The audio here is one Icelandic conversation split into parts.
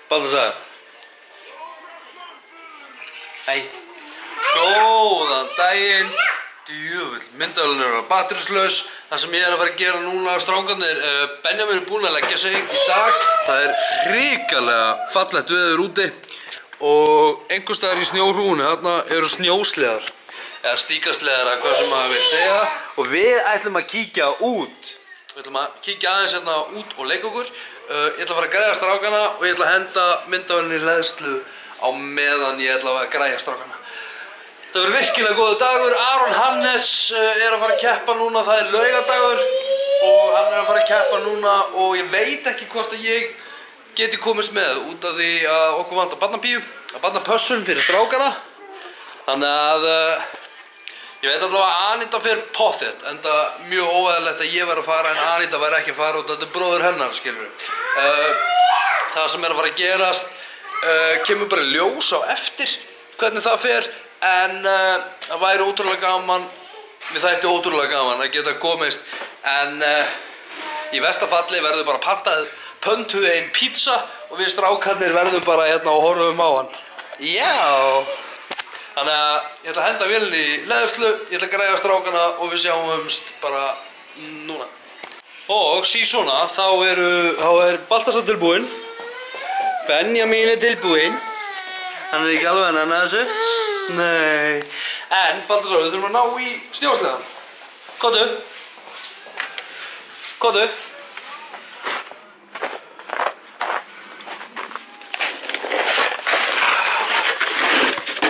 Baltasar. Hei. Góðan daginn. Djöfull, myndavélin er batterislaus. Það sem ég er að fara að gera núna, strákarnir, Benjamin er búinn að leggja sig í dag. Það er hrikalega fallegt veður úti og einhvers staðar í snjóhrúgunni, þarna eru snjósleðar eða stíkasleðar eða hvað sem maður vil segja og við ætlum að kíkja út. Við ætlum að kíkja aðeins hérna út og leika okkur. Ég ætla að fara að græja strákana og ég ætla að henda myndavélinni í hleðslu á meðan ég ætla að græja strákana. Það verður virkilega góður dagur. Aron Hannes er að fara að keppa núna, það er laugadagur og hann er að fara að keppa núna og ég veit ekki hvort að ég geti komist með út af því að okkur vantar barnapíu, barnapössun fyrir strákana. Þannig að ég veit allavega að Anita fer pottþétt, enda mjög óeðlilegt að ég væri að fara en Anita væri ekki að fara út af þetta er bróðir hennar, skilur við. Það sem er að fara að gerast kemur bara ljós á eftir hvernig það fer. En það væri ótrúlega gaman, mér þætti ótrúlega gaman að geta komist en í versta falli verður bara pöntuð ein pizza og við strákarnir verðum bara hérna og horfum á hann. Já! Þannig að ég ætla að henda vélinni í hleðslu, ég ætla að græja strákana og við sjáumst bara núna. Og síðan þá er Baltasar tilbúinn, Benjamin er tilbúinn, hann er ekki alveg enn að þessu. Nei, en Baltasar, við þurfum að ná í snjósleðan. Komdu. Komdu.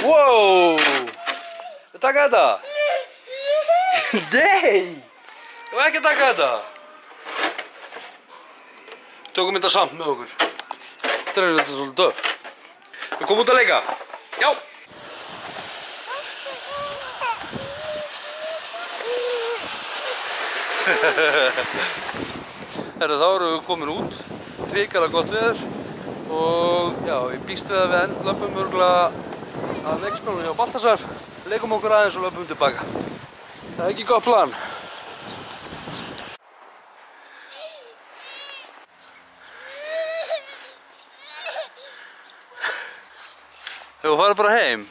Wow! Þú taka þetta? Nei! Þú ekki taka þetta? Tökum þetta samt með okkur. Þetta er þetta svolítið döf. Við komum út að leika. Já! Herru, þá erum við komin út, hrikalega gott veður og já, ég býst við að við löpum örugglega að leikskólanum hjá Baltasar, leikum okkur aðeins og löpum tilbaka. Það er ekki gott plan. Þú farið bara heim?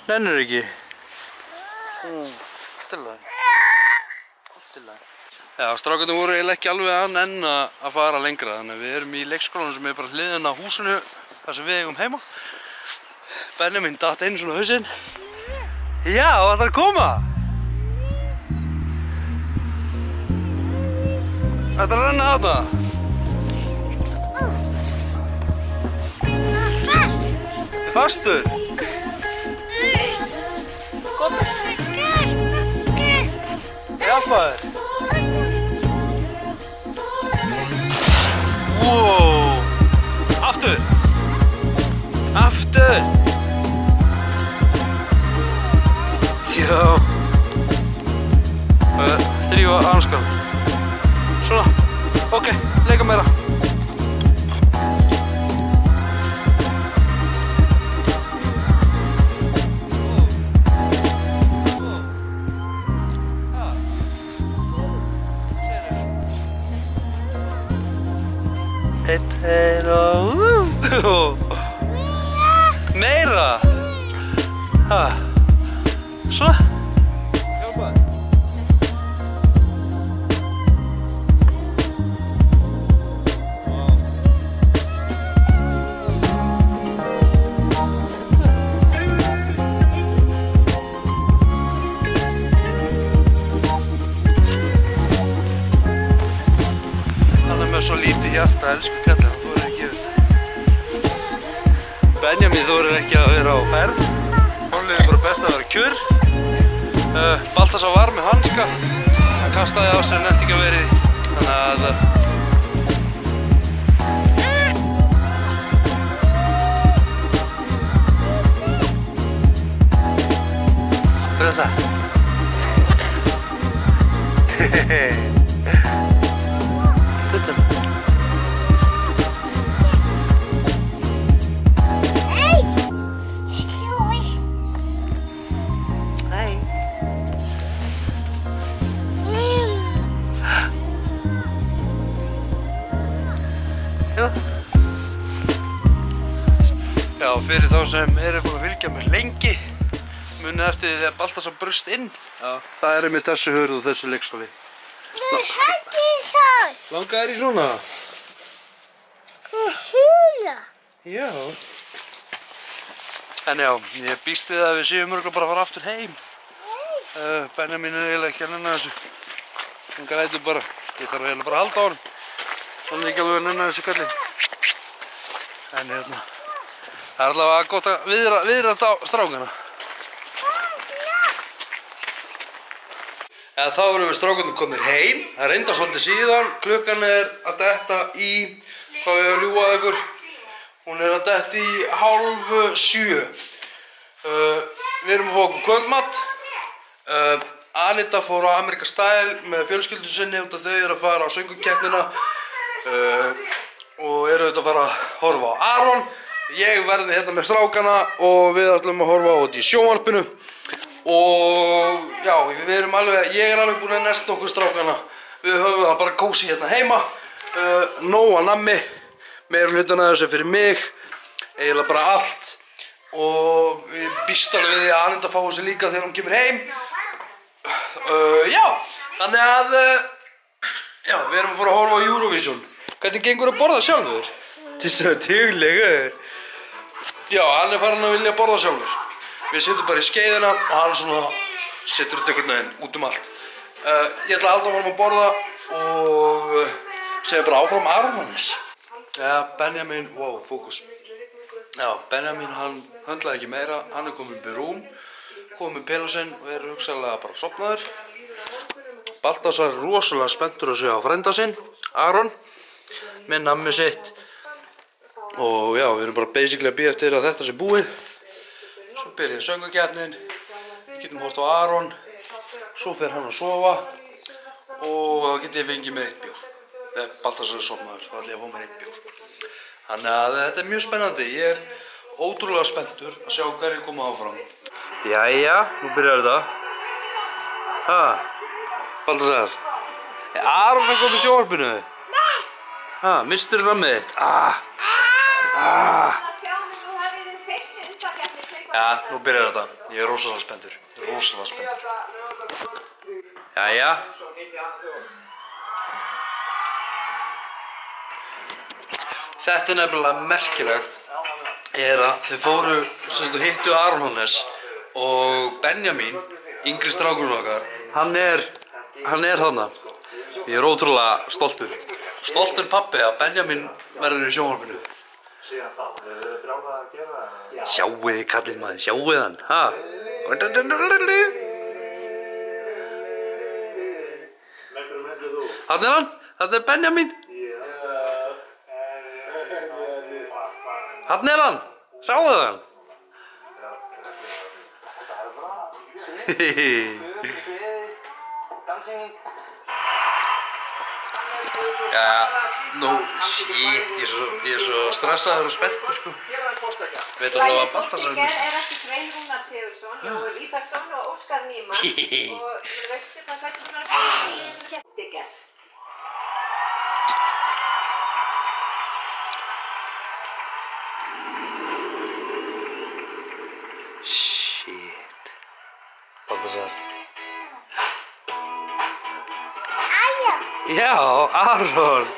Nennir ekki? Já, strákarnir voru eiginlega ekki alveg að nenna að fara lengra þannig að við erum í leikskólanum sem er bara hliðin á húsinu þar sem við eigum heima. Benjamin datt einu svona hausinn. Já, það er að koma! Þetta er að renna að það. Þetta er fastur. Kom. Hjálpa þér. Wow. Aftur. Aftur. Já. Þrýfa anskan. Svona. Ok, leika meira. Eitt og meira. Svona. Hjálpa þér. Svo lítið hjarta, elsku kallinn, þú þorir ekki Benjamin þorir ekki að vera á ferð. Honum er bara best að vera kjur. Baltasar var með hanska. Hann kastaði á sig en nefndi ekki að vera í. Þannig að Pressa. Já, fyrir þá sem eru búin að fylgja mér lengi, munið eftir því þegar Baltasar braust inn. Já, það er einmitt þessi hurð og þessi leikskóli. Langar þér í svona? Já. En já, ég býst við að við séum örugglega bara að fara aftur heim. Benjamin er eiginlega ekki að nenna þessu. Hann grætur bara. Ég þarf eiginlega bara að halda á honum. Hann er ekki alveg að nenna þessu kallinn. En hérna, það er allavega gott að viðra strákana. Þá erum við strákarnir komnir heim. Það reyndar svolítið síðan. Klukkan er að detta í, hvað við að ljúga ykkur, hún er að detta í 6:30. Við erum að fá okkur kvöldmatt. Anita fór á America Style með fjölskyldu sinni út af þau eru að fara á söngvakeppnina og eru auðvitað að fara að horfa á Aron. Ég verði hérna með strákana og við ætlum að horfa á þetta í sjónvarpinu. Og já, ég er alveg búinn að nesta okkur strákana. Við höfum það bara kósí hérna heima. Nóg að nammi, meira hlutan að þessu fyrir mig, eiginlega bara allt. Og ég býst alveg við því að Anita fái þessu líka þegar hún kemur heim. Já, þannig að já, við erum að fara að horfa á Eurovision. Hvernig gengur að borða sjálfur? Þetta er svo duglegur. Já, hann er farin að vilja borða sjálfur. Við sittum bara í skeiðina og hann svona setur þetta einhvern veginn út um allt. Ég ætla að halda áfram að borða og segja bara áfram Aron Hannes. Já, Benjamin, wow, fókus. Já, Benjamin hann höndlaði ekki meira, hann er komin upp í rúm, komin með pilosinn og er hugsanlega bara sofnaður. Baltasar er rosalega spenntur að segja á frænda sinn, Aron, með nammi sitt. Og já, við erum bara basically að bíða eftir að þetta sé búið. Svo byrjaði söngvakeppnin, við getum hort á Aron, svo fer hann að sofa og þá get ég fengið mér 1 bjór. Þegar Baltasar er sofnaður, þá ætla ég að fá mér 1 bjór. Þannig að þetta er mjög spennandi, ég er ótrúlega spenntur að sjá hverju koma áfram. Jæja, nú byrjar þetta. Baltasar, er Aron að koma í sjónvarpinu? Nei! Mistur rammið þitt? Já, nú byrjar þetta. Ég er rosalega spenntur. Rosalega spenntur. Jæja. Þetta er nefnilega merkilegt. Er að þau fóru, semst þú hittu Aron Hannes og Benjamin, yngri strákurinn okkar, hann er þarna. Ég er ótrúlega stoltur. Stoltur pabbi að Benjamin verður í sjónvarpinu. Sjáu þið kallinn maður, sjáu þið hann, Þarna er hann, þarna er Benjamin. Þarna er hann, sjáu þið hann. Já, nú, shit, ég er svo stressaður og spenntur, sko. Veit allavega að Baltasar er ekki Svein Rúnar Sigurðsson og Ísaksson og Óskar Nýmann og veistu hvað þetta er Kettiger. Shit. Baltasar. Já, Aron.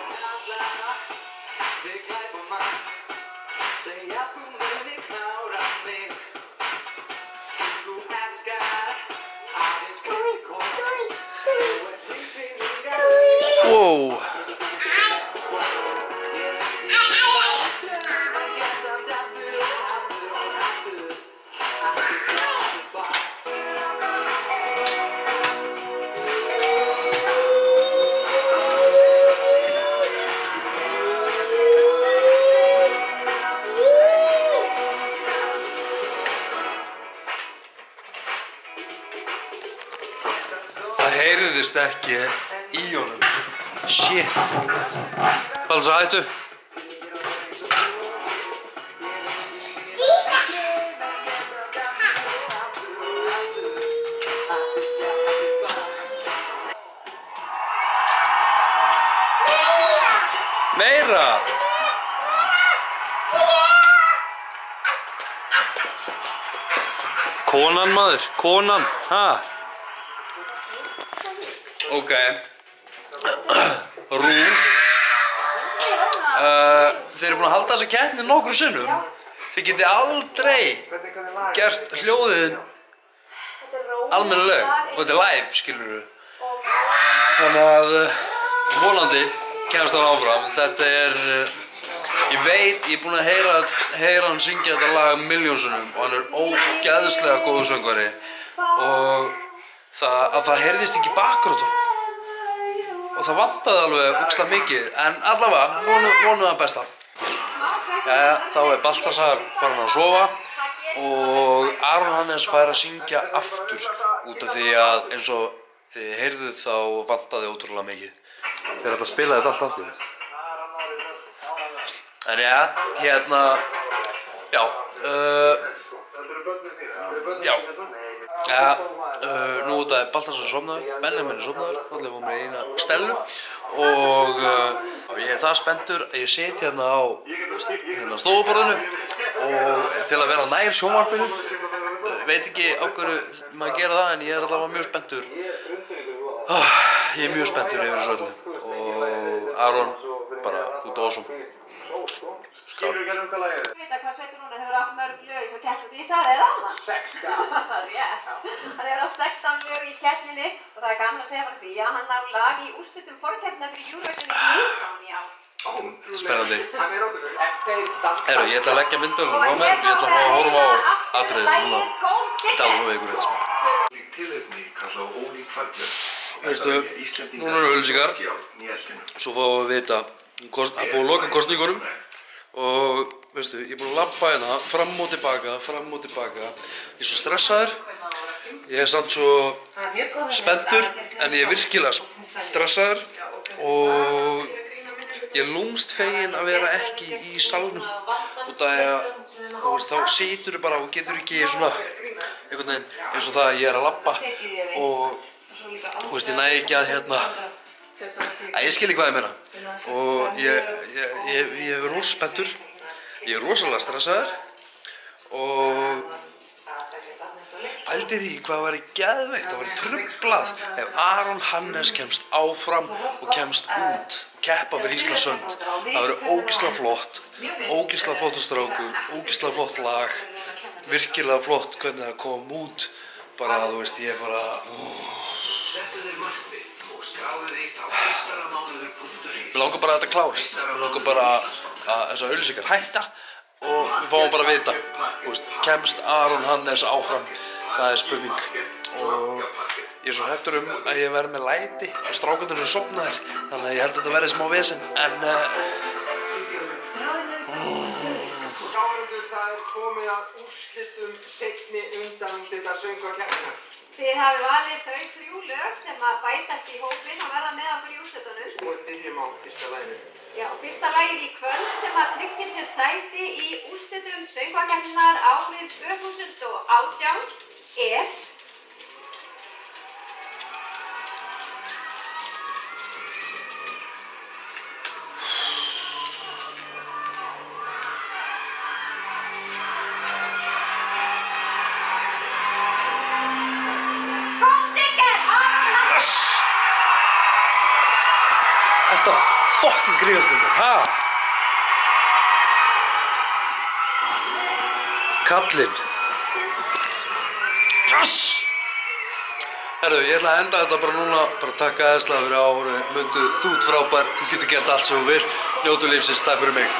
Wow. Það heyrðist ekki í honum. Shit. Baltasar, hættu. Meira. Konan maður, konan, ha? Ok. Rúf. Þeir eru búin að halda þessa keppni nokkrum sinnum. Þið geti aldrei gert hljóðin almennileg og þetta er live, skilurðu. Þannig að volandi kemst hann áfram. Þetta er, ég veit, ég er búin að heyra hann syngja þetta lag miljónsinnum og hann er ógeðslega góður söngvari og það heyrðist ekki í bakgröndum og það vantaði alveg ógeðslega mikið en allavega vonum það besta. Jæja, þá er Baltasar farin að sofa og Aron Hannes fær að syngja aftur út af því að eins og þið heyrðuð þá vantaði ótrúlega mikið. Þeir ætla að spila þetta allt aftur. En já, hérna, nú þetta er Baltasar sofnaður, Benjamin er sofnaður, allir fórum með eina Stellu og ég er það spenntur að ég sit hérna á stofuborðinu og til að vera nær sjónvarpinu, veit ekki á hverju maður gera það en ég er allavega mjög spenntur. Ég er mjög spenntur yfir þessu öllu og Aron, bara, þú ert awesome. Skál. Ég veit að hvað Sveitur núna hefur átt mörg lög í svo keppni og ég sagði þér áðan. 16. Það er rétt. Hann hefur átt 16 lög í keppninni og það er gaman að segja frá því að hann á lag í úrslitum forkeppnina fyrir Eurovision í Nýrán í ár. Spennandi. Herru, ég ætla að leggja myndavélina á mér, ég ætla að horfa á atriðið núna. Tala svo við ykkur eitt smá. Veistu, núna eru auglýsingar, svo fáum við vita að búið að loka kosningunum og veistu, ég er búin að labba hérna fram og tilbaka. Ég er svo stressaður, ég er samt svo spenntur en ég er virkilega stressaður og ég er lúmst feginn að vera ekki í salnum út af að þá situr bara og getur ekki svona einhvern veginn eins og það að ég er að labba og þú veist ég næ ekki að ég skil ekki hvað ég meina og ég er rosa spenntur, ég er rosalega stressaður og pældi því hvað væri geðveikt, það væri truflað ef Aron Hannes kemst áfram og kemst út, keppa fyrir Íslands hönd. Það væri ógeðslega flottur strákur, ógeðslega flott lag, virkilega flott hvernig það kom út, bara þú veist ég er bara... Mér langar bara að þetta klárist, mér langar bara að þessar auglýsingar hætta og við fáum bara að vita, þú veist, kemst Aron Hannes áfram, það er spurning og ég er svo hræddur að ég verði með læti og strákarnir eru sofnaðir, þannig að ég held að þetta verði smá vesen, en Það er komið að úrslitum seinni undanúrslita söngvakeppninnar. Þið hafið valið þau 3 lög sem að bætast í hópinn og verða með okkur í úrslitunum. Og við byrjum á fyrsta laginu. Já, fyrsta lagið í kvöld sem að tryggir sér sæti í úrslitum söngvakeppninnar árið 2018 er... Þetta fucking gríðast þetta, ha? Kallinn. Yes! Herru, ég ætla að enda þetta bara núna, bara takka aðeinslega fyrir áhorfið. Mundu, þú ert frábær, þú getur gert allt sem þú vilt. Njótu lífsins, takk fyrir mig.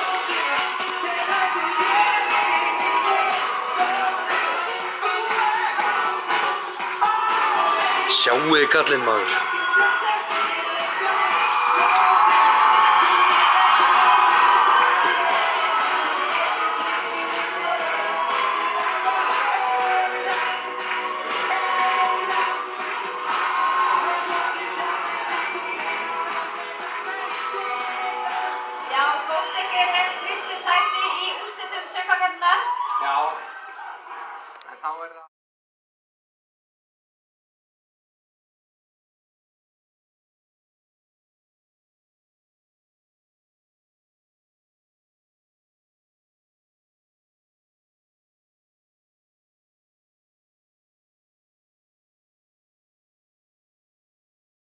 Sjáuði kallinn maður. Sæti í úrslitum söngvakeppninnar. Já, en þá er það...